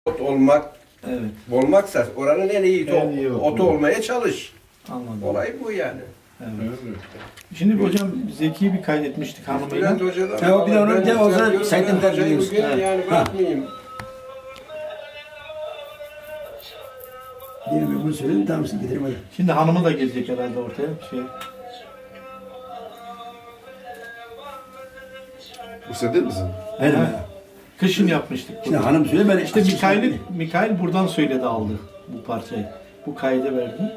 ot olmak, Evet. olmaksa oranın en iyi otu olmaya çalış. Anladım. Olay bu yani. Evet. Şimdi hocam Zeki'yi bir kaydetmiştik hanımıyla. Bülent Hoca'dan Ya bir de onu de o zaman saydım der biliyorsun. Yani bırakmayayım. Bir bunu söyledim tamam siz gidelim hadi. Şimdi hanımı da gelecek herhalde ortaya. Bu sen değil misin? Benim. Kışın yapmıştık. Şimdi hanım söyle ben İşte Mikail buradan söyledi aldı bu parçayı. Bu kaydı verdi.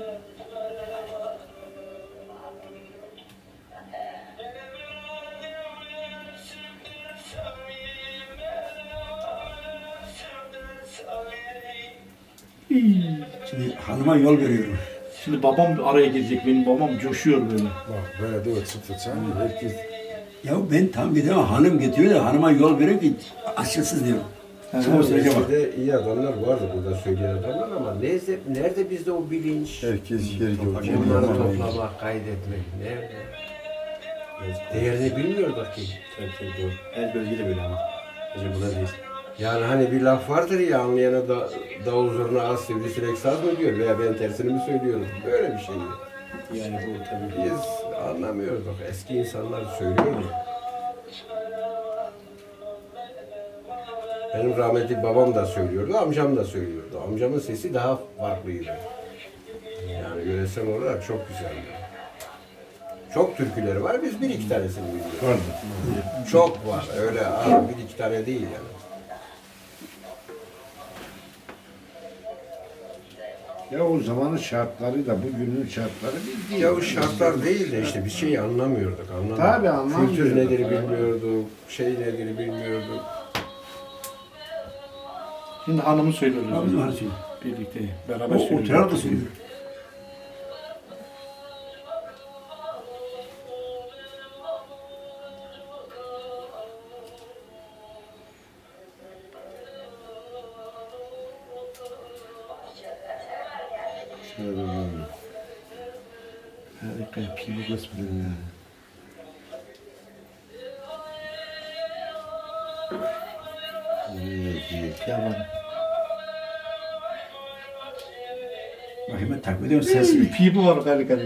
Şimdi hanıma yol veriyorum. Şimdi babam araya girecek. Benim babam coşuyor böyle. Bak böyle de çıp fıçan. Herkes Ya ben tam gidemem hanım getiriyor da hanıma yol veriyor ki açılsız diyor. Sonra söyleyeceğim bak. Bizde iyi adamlar vardı burada söyleyen adamlar ama nerede bizde o bilinç? herkes yeri Bunları toplamak, kaydetmek nerede? Değerini bilmiyorduk ki. Her bölgede böyle ama. Sadece burada değil. Yani hani bir laf vardır ya anlayana da davul zurna az sivrisinek saz mı diyor veya ben tersini mi söylüyorum? Böyle bir şey. Yani bu tabii. Biz anlamıyorduk. Eski insanlar söylüyordu. Benim rahmetli babam da söylüyordu, amcam da söylüyordu. Amcamın sesi daha farklıydı. Yani yöresel olarak çok güzeldi. Çok türküleri var, biz bir iki tanesini biliyoruz. Çok var, öyle bir iki tane değil yani. Ya o zamanın şartları da bugünün şartları bir değil. Ya o şartlar değil de işte bir şey anlamıyorduk. Tabii anlamıyorduk. Kültür nedir bilmiyorduk, şey nedir bilmiyorduk. Şimdi hanımı söylüyoruz. Abi bizim hanım söylüyor. Birlikte beraber O söylüyoruz. oturan da söylüyor. Harika yapayım bu gösteriyor yani. Yalan. Bakayım ben takip ediyorum sesini. Pipi var harika.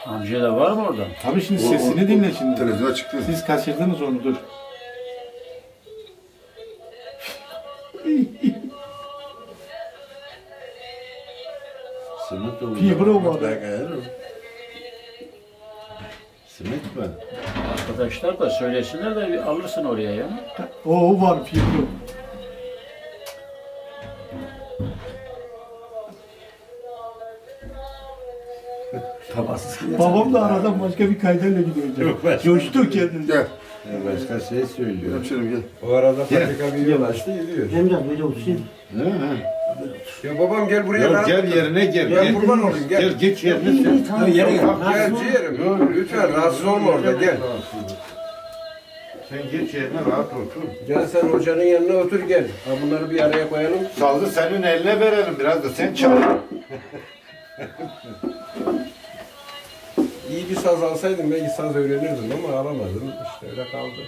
Amca da var mı orada? Tabii şimdi sesini dinle şimdi. televizyona çıktı. Siz kaçırdınız onu dur. Simit olur. Fibro var. Simit var. Arkadaşlar da söylesinler de bir alırsın oraya ya. O var fibro. Tabasız. Babam da aradan başka bir kaydayla gidiyor. Coştu kendini. Gel. Başka şey söylüyor. Hemşerim gel. O arada fabrika bir yol açtı, gidiyor. Emre böyle olsun. Ya babam gel buraya Ya rahat. gel yerine gel. Ya kurban olayım gel. Gel git yerine sen. Yere gel. Gel ciğerim. Lütfen rahatsız olma orada gel. Sen geç yerine rahat otur. Gel sen hocanın yanına otur gel. Ha, bunları bir araya koyalım. Sazı senin eline verelim biraz da sen çal. İyi bir saz alsaydım belki saz öğrenirdim ama alamadım. İşte öyle kaldı.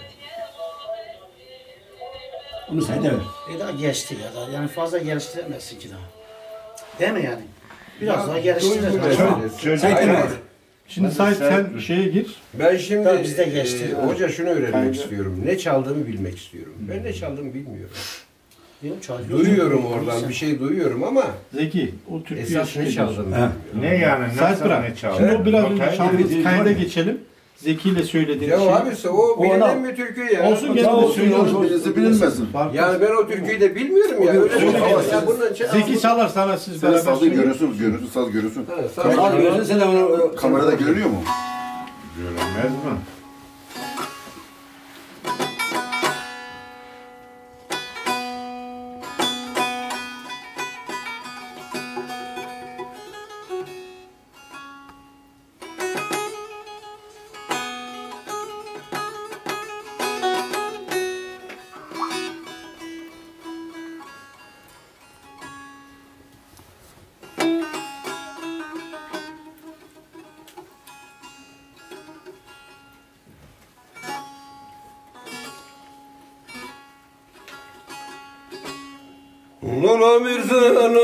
Onu sen de ver. Daha geçti ya da yani fazla geliştiremezsin ki daha. Değil mi yani? Biraz daha geliştirir. Şimdi Sait sen şeye gir. Ben şimdi Tabii bizde geçti. Hoca şunu öğrenmek istiyorum. Ne çaldığımı bilmek istiyorum. Ben ne çaldığımı bilmiyorum. Duyuyorum oradan bir şey duyuyorum ama Zeki o türküyü esas ne çaldığımı Ha. bilmiyorum. Ne yani? Sait Nasıl bırak. ne çal? Şimdi o biraz önce Bakayım. çaldığımız kayda geçelim. Zeki ile söylediğin Ya şey. abisi o bilinen bir türkü ya. Olsun gene de söylüyoruz. Birisi bilinmesin. Yani ben o türküyü de bilmiyorum ya. Öyle bir şey. Ya bunun için Zeki çalar sana siz Sen beraber sazı söyleyin. görüyorsun, saz görüyorsun. Al görürsün sen de onu. Kamerada görünüyor mu? Görünmez mi? Lola Mirzan'ım,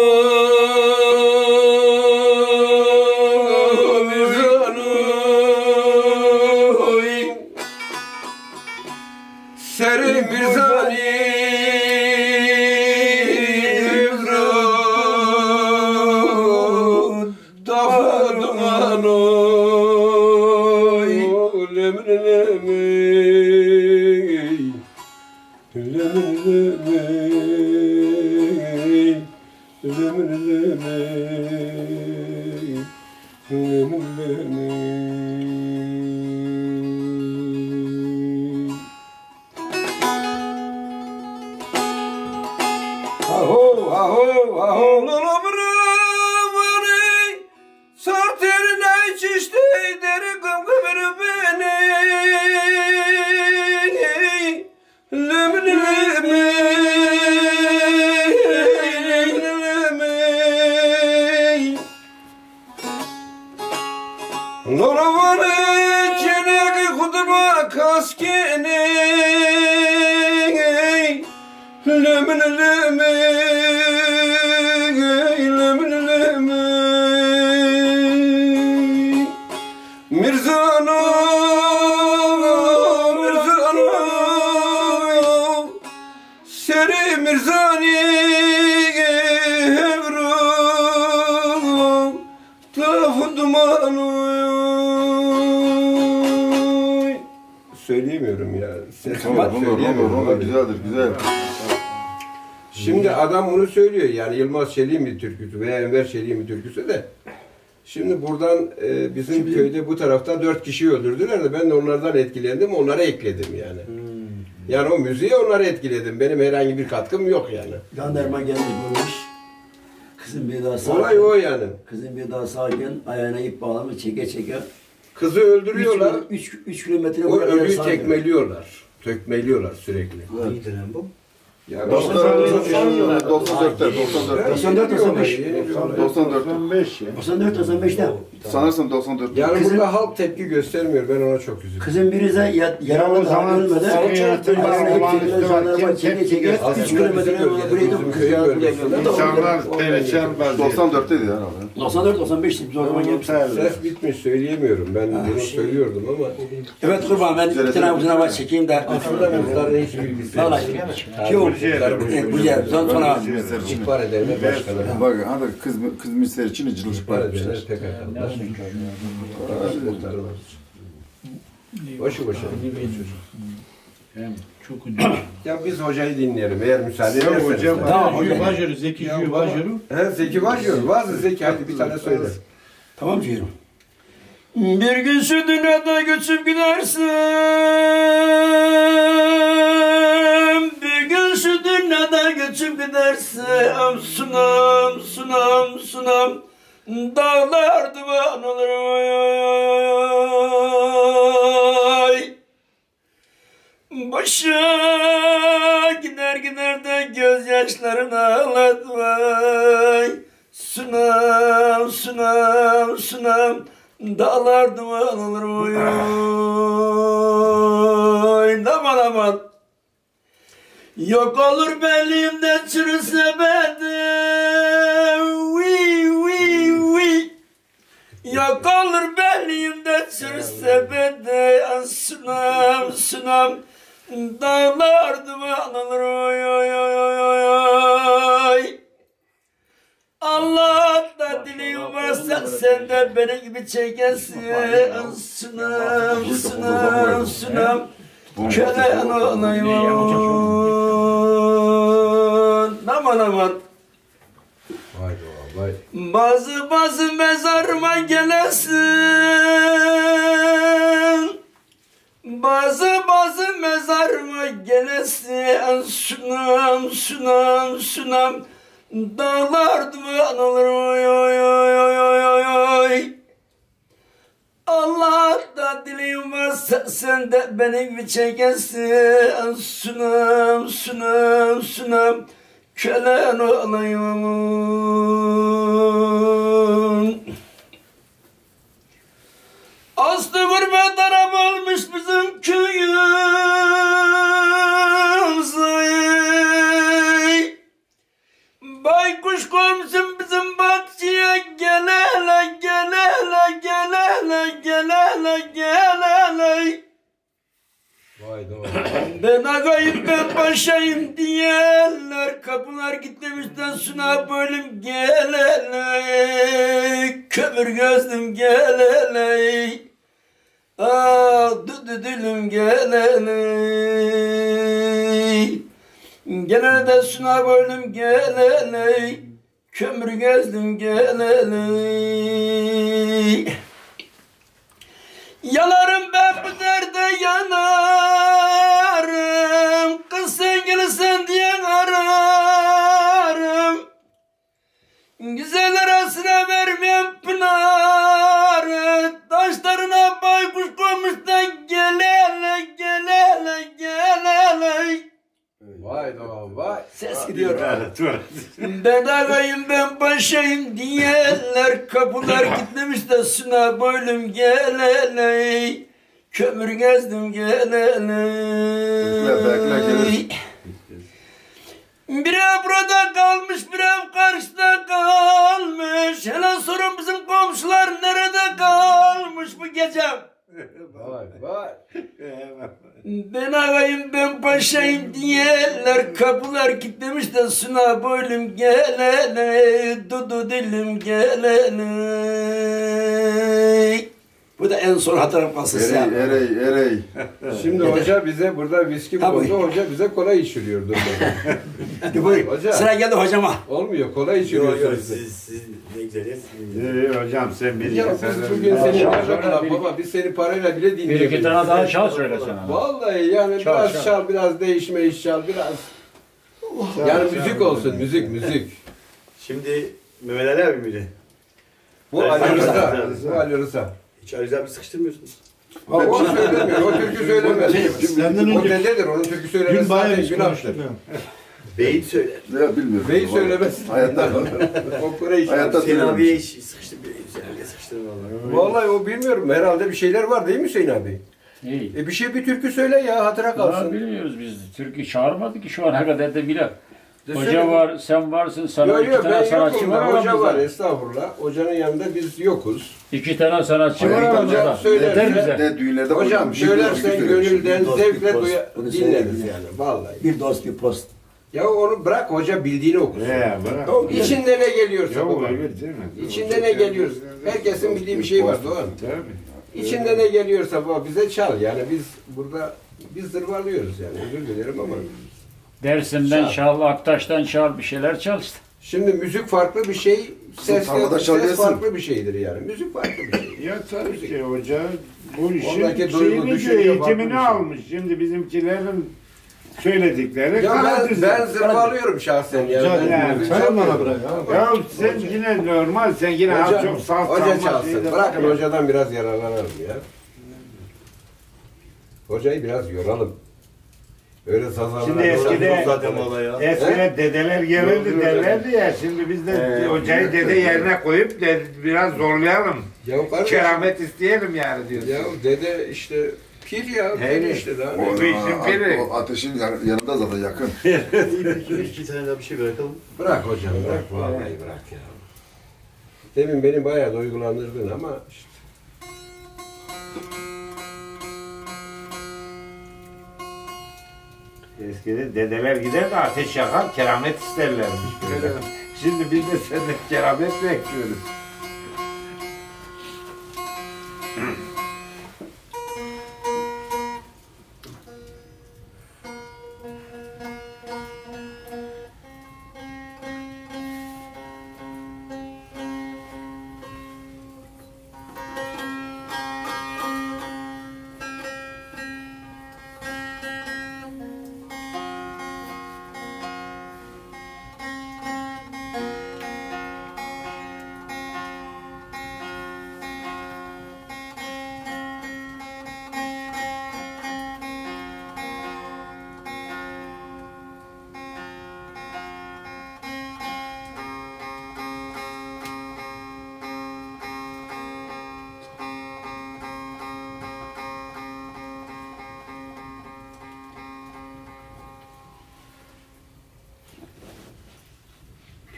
Mirzan'ım, Seri Mirzan'ı Evrut, Dafa Duman'ı Lemrelemeyi, Lemrelemeyi, Lemrelemeyi, Lemrelemeyi. Aho, aho, aho, lola bırakmanı, sartırına içişti, deri kımkımır beni. Lemlemeyi, Loravanı çenegi kuduma kaskeni. Lemlemeyi, Mirzan'ım, Mirzan'ım, Seri Mirzan'ı Evrut, Dafa Duman'ı. Söyleyemiyorum ya. Tamam, olur, güzeldir, güzel. Şimdi adam bunu söylüyor, yani Yılmaz Çelik'in bir türküsü veya Enver Çelik'in bir türküsü de. Şimdi buradan bizim köyde bu tarafta 4 kişi öldürdüler de ben de onlardan etkilendim, onlara ekledim yani. Yani o müziği onlara etkiledim. Benim herhangi bir katkım yok yani. Jandarma gelmiş bulmuş. Kızın bir daha Olay o yani. Kızın bir daha sağken ayağına ip bağlamış çeke çeke. Kızı öldürüyorlar. 3 kilometre O ölüyü tekmeliyorlar. Tekmeliyorlar sürekli. Hangi dönem bu? Ya 94'te, 94-95. 95 ya. 94-95'te. sanırsın 94'te. Yani burada halk tepki göstermiyor. Ben ona çok üzüldüm. Kızın biri de yaralı O zaman daha ölmedi. sarı yönetim Jandarma çeke çeke 3 Aslında kilometre bizim yolu buraya bizim köyün bölgesinde. İnsanlar perişan vaziyette. 94'teydi herhalde. 94-95'te biz o zaman gelmiştik. Ses bitmiş söyleyemiyorum. Ben bunu söylüyordum ama. Evet kurban ben bir tane uzun hava çekeyim de. Aslında muhtarın hiç bilgisi yok. Vallahi yok. Güzel. Sonra İhbar edenler başkaları. Bak hadi kız misler için cılcık İhbar yapmışlar. edenler pek arkadaşlar. Boşu boşuna. Çok ünlü. Ya biz hocayı dinleyelim eğer müsaade Yok ederseniz. hocam. Tamam, Jü hocam. Bajörü, Zeki Jü Bajörü. He, Zeki var diyor. Bazı Zeki hadi bir tane söyle. tamam diyorum. Bir gün şu dünyada göçüp gidersin. Bir gün şu dünyada göçüp gidersin. Sunam, sunam, sunam. Dağlar duman olur. Ay. Başa gider gider de gözyaşlarını ağlatmay. Sunam, sunam, sunam. Dağlar duman olur oy. Aman aman. Yok olur belimden çürüse bedim. Yok olur belimden çürüse bedim. Sunam, sunam. Dağlar duman olur oy. Allah da dilim varsa sen de benim gibi çekersin. Sunam, sunam, sunam. Köle olayım. Aman aman. Vay be vay. Bazı mezarıma gelesin. Bazı mezarıma gelesin. Sunam, sunam, sunam. Dağlar duman olur oy. Allah da dilim varsa sen de benim gibi çekersin. Sunam, sunam, sunam. Kölen olayım. Aslı gurbet arap olmuş bizim köyümüz. komşum bizim bahçeye gel hele gel hele gel hele gel hele gel hele. Vay doğru. Ben ağayım ben paşayım diyenler kapılar gitmişten suna bölüm gel hele. Kömür gözlüm gel hele. Dudu dilim gel hele. Gel de suna bölüm gel hele. Kömür gözlüm gel hele. Yanarım ben bu derde yanarım. Kız sevgilisin diye ararım. Güzel arasına vermem pınarı. Taşlarına baykuş koymuş da gel hele gel hele gel hele. Vay doğru vay. Ses gidiyor. Ben ağayım ben paşayım diyenler kapılar gitmemiş de suna boylum gel hele. Kömür gezdim gel hele. Bekle gelir. Bir ev burada kalmış bir ev karşıda kalmış. Hele sorun bizim komşular nerede kalmış bu gece. Vay vay. Ben ağayım ben paşayım diyenler kapılar kilitlemiş de suna boylum gel hele. Dudu dilim gel hele. Bu da en son hatırım kasısı. Erey. Şimdi hoca bize burada viski Tabii. buldu. Hoca bize kola içiriyor. Hadi buyur. Hoca. Sıra geldi hocama. Olmuyor. Kola içiriyorsunuz. Siz ne güzelsiniz. Hocam sen Ya bileceksin. biz bugün seni baba biz seni parayla bile Bir dinliyoruz. iki tane daha çal söylesene. Vallahi yani Çal, biraz çal. çal, biraz değişme iş çal, biraz. Yani müzik olsun, müzik. Şimdi Mehmet Ali abi miydi? Bu Evet, Ali Rıza. Rıza. Bu Ali Rıza. Hiç Ali abi sıkıştırmıyorsunuz. Ha, o söylemiyor, o türkü söylemez. Senden O önce dededir, onun türkü söylemesi dün bayağı zaten biz günahtır. konuştuk. Beyit söyler. Ya bilmiyorum. Beyi söylemez. Hayatta. O Kureyş. Hayatta Hüseyin söylemiş. abiye hiç Hüseyin sıkıştırma vallahi. Vallahi o bilmiyorum, herhalde bir şeyler var değil mi Hüseyin abi? İyi. Bir türkü söyle ya, hatıra Daha kalsın. bilmiyoruz biz. Türkiye çağırmadık ki şu ana kadar da bile. Desene. Hoca var, sen varsın, sana Yok iki yok, tane ben sanatçı yokum var da, hoca aramızda. var, estağfurullah. Hocanın yanında biz yokuz. İki tane sanatçı var Hayır, hoca aramızda. söylerse- Yeter bize. De düğünlerde Hocam söylersen gönülden Dost, zevkle dost. Bunu dinleriz söyleyelim. yani, vallahi. Bir dost bir post. Ya onu bırak, hoca bildiğini okusun. Bırak. İçinde ne geliyorsa Ya baba. öyle değil mi? İçinde ne geliyorsa. Herkesin bildiği bir şey var, doğru mu? Tabii. İçinde ne geliyorsa baba bize çal. Yani biz burada zırvalıyoruz yani. Özür dilerim ama. Dersimden Çal. çal, Aktaş'tan çal, bir şeyler çal işte. Şimdi müzik farklı bir şey, tarlada ses çalıyorsun. farklı bir şeydir yani. Müzik farklı bir şey. Ya tabii ki hoca bu işin Oradaki duygu, şeyini düşünce diyor, farklı bir eğitimini şey. almış. Şimdi bizimkilerin söyledikleri Ya Karadeniz. ben zırvalıyorum şahsen yani. Hocam, Ben müzik sen bana çalmıyorum. bırak abi. Ya sen yine normal, sen yine az çok salt Hoca salma çalsın. şeyde- Bırakın hocadan biraz yararlanalım ya. Hocayı biraz yoralım. Öyle sazanlar. Şimdi eskide- zaten vallahi ya. Eskiden dedeler gelirdi Yok, derlerdi ya, şimdi biz de hocayı dede yerine koyup de biraz zorlayalım. Ya kardeşim. Keramet isteyelim yani diyorsun. Ya dede işte pir ya. Pir Hey. işte daha. O ne? bir işin biri. O ateşin yanında zaten yakın. İki tane daha bir şey bırakalım. Bırak hocam bırak. Vallahi bırak ya. Demin beni bayağı duygulandırdın ama işte. Eskiden dedeler gider de ateş yakar, keramet isterlermiş. Şimdi biz de senden keramet bekliyoruz.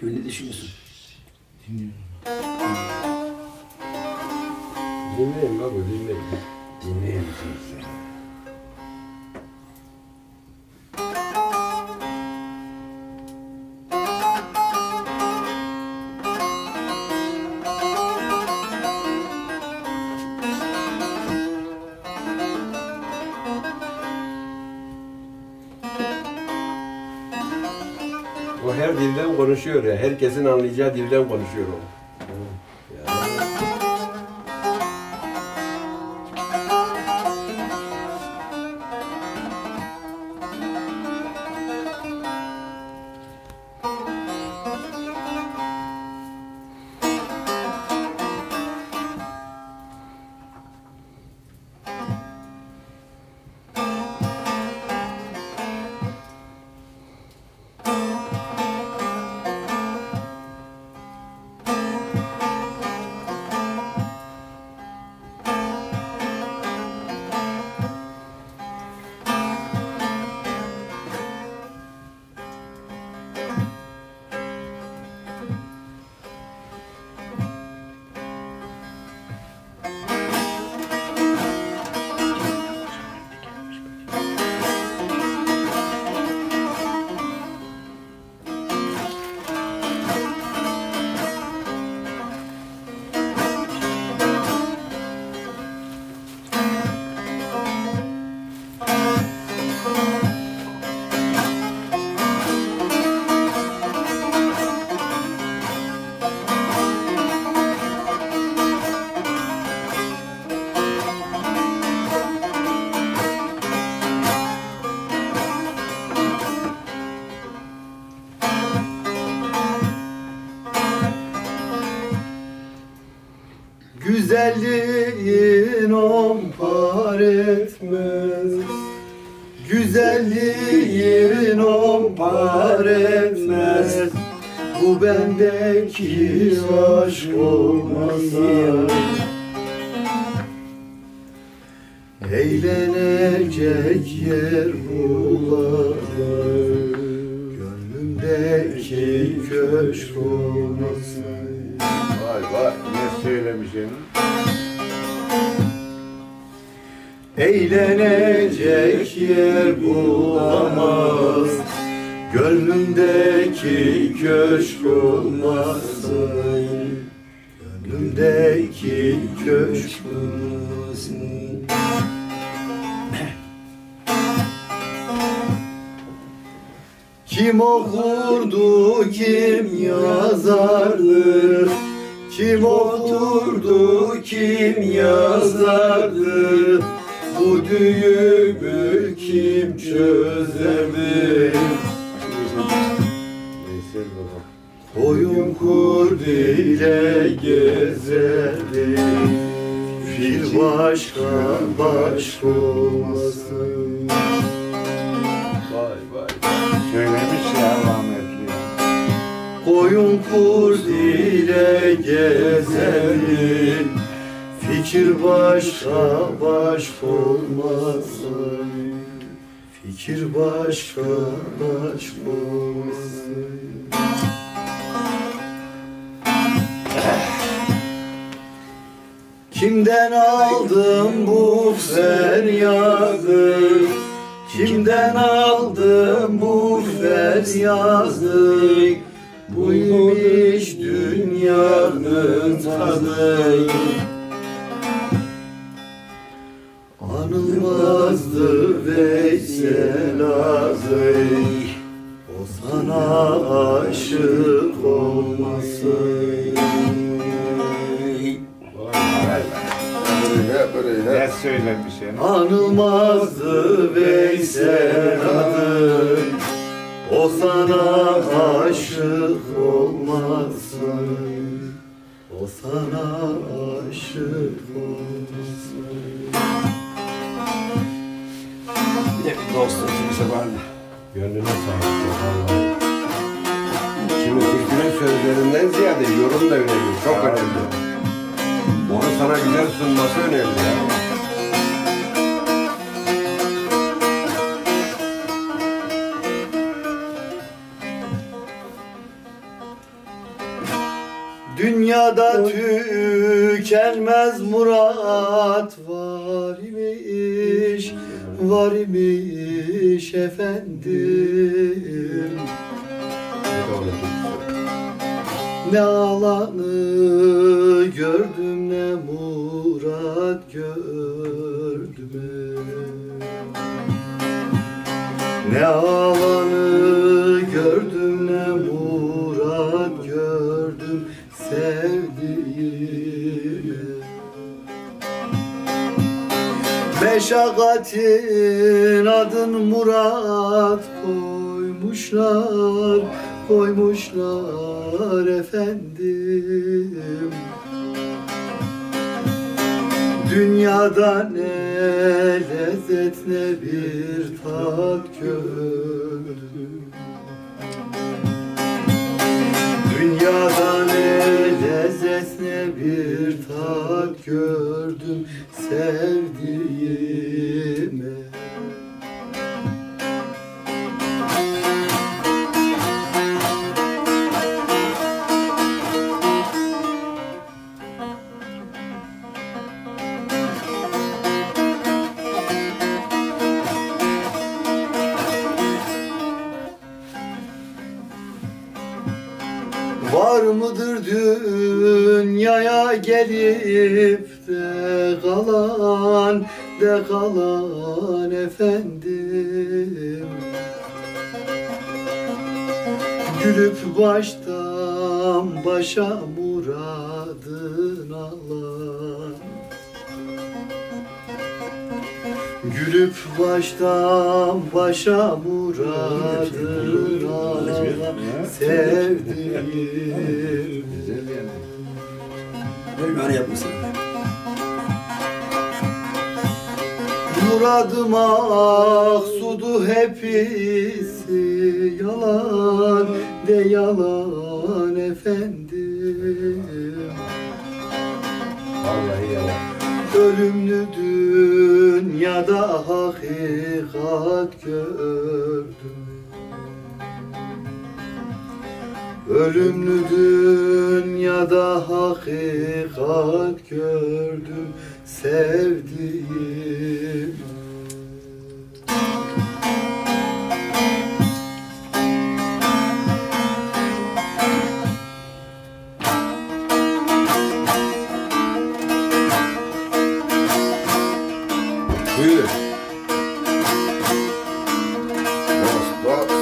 Ne düşünüyorsun? Dinleyin baba, dinleyin. Dinleyin siz. O her dilden konuşuyor ya. Herkesin anlayacağı dilden konuşuyor o. Güzelliğin on par etmez. Güzelliğin on par etmez. Bu bendeki aşk olmasa eğlenecek yer bulamadım. Gönlümdeki köşk olmasa. Vay vay ne söylemişim. Eğlenecek yer bulamaz. Gönlümdeki köşk olmazsa. Gönlümdeki köşk olmazsa. Kim okurdu, kim yazardı? Kim okurdu, kim yazardı? Bu düğümü kim çözerdi? Veysel baba. Koyun kurd ile gezerdi. Fil başka başka olmasın. Vay vay. Söylemiş ya rahmetli. Koyun kurd ile gezerdi. Fikir başka başka olmasın. Fikir başka başka olmasın. Kimden aldım bu feryadı? Kimden aldım bu feryadı? Buymuş dünyanın tadı. Anılmazdı Veysel Adı. O sana aşık olmasın. Ne söylemişim. Anılmazdı Veysel Adı. O sana aşık olmasın. O sana aşık olmasın. Bir de bir dostum kimse var mı? Gönlüne sağlık. Vallahi. Şimdi türkünün sözlerinden ziyade yorum da önemli. Çok önemli. Onu sana güzel sunması önemli ya. Dünyada tükenmez murat var imiş, var imiş efendim. Ne alanı gördüm ne murat gördüm. Ne alanı gördüm ne murat gördüm sevdiğime. Meşakkatin adın murat koymuşlar, koymuşlar efendim. Dünyada ne lezzet ne bir tat gördüm. Dünyada ne lezzet ne bir tat gördüm sevdiğime. Var mıdır dünyaya gelip de kalan efendim. Gülüp baştan başa muradın alan. Gülüp baştan başa muradın alan sevdiğim. Böyle yapmasın. Muradım aksudu hepsi yalan de yalan efendim. Vallahi yalan. Ölümlü dünyada hakikat gördüm. Ölümlü dünyada hakikat gördüm sevdiğim. Buyur. Dost, dost.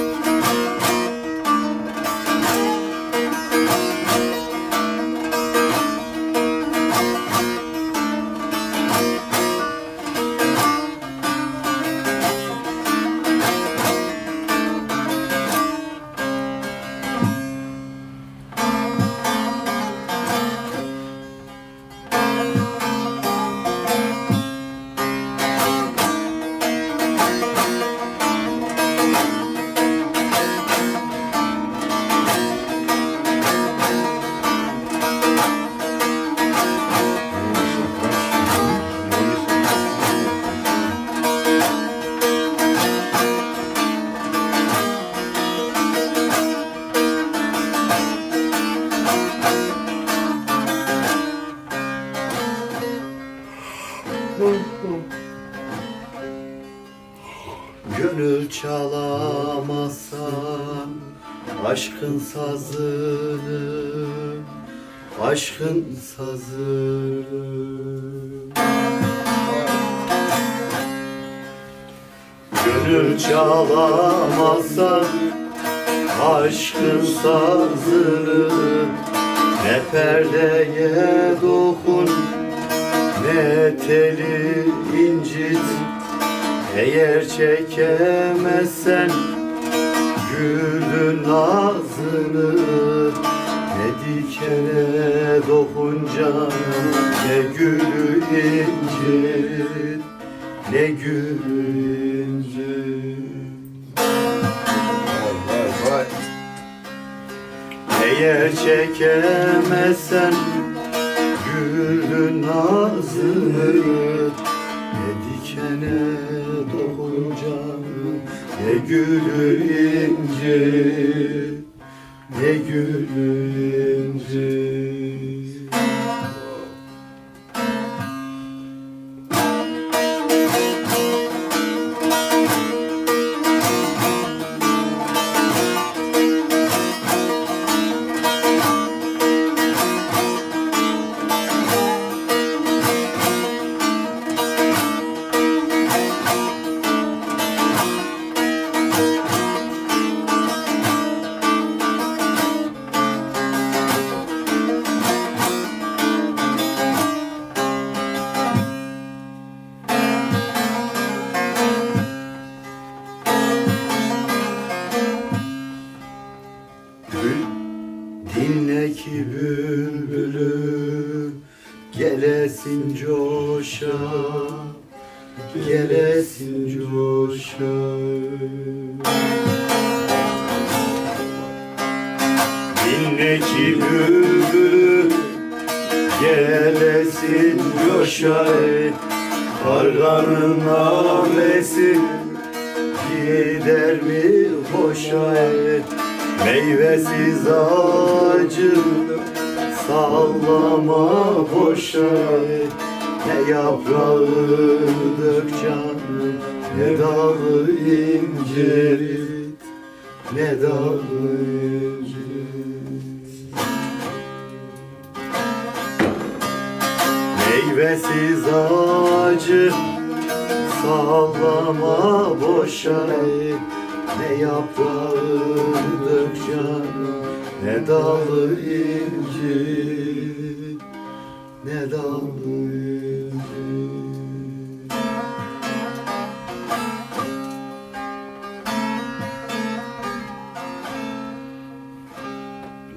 Gönül çalamazsan aşkın sazını, aşkın sazını. Gönül çalamazsan aşkın sazını, ne perdeye dokun ne teli incit. Eğer çekemezsen gülün nazını, ne dikene dokunca ne gülü incit, ne gülü incit. Vay vay. Eğer çekemezsen gülün nazını, ne dikene dokunca ne gülü incit, ne gülü incit. Dinle ki bülbülü gelesin coşa, gelesin coşa. Dinle ki bülbülü gelesin coşa, karganın nağmesi gider mi hoşa? Meyvesiz ağacı sallama boşa, ne yaprağı dök canım, ne dalı incir, ne dalı incir. Meyvesiz ağacı sallama boşa, ne yaprağı dök canım, ne dalı incir, ne dalı incir.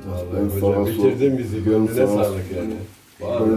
Vallahi hocam bitirdin bizi, gönlüne sağlık yani. Vallahi.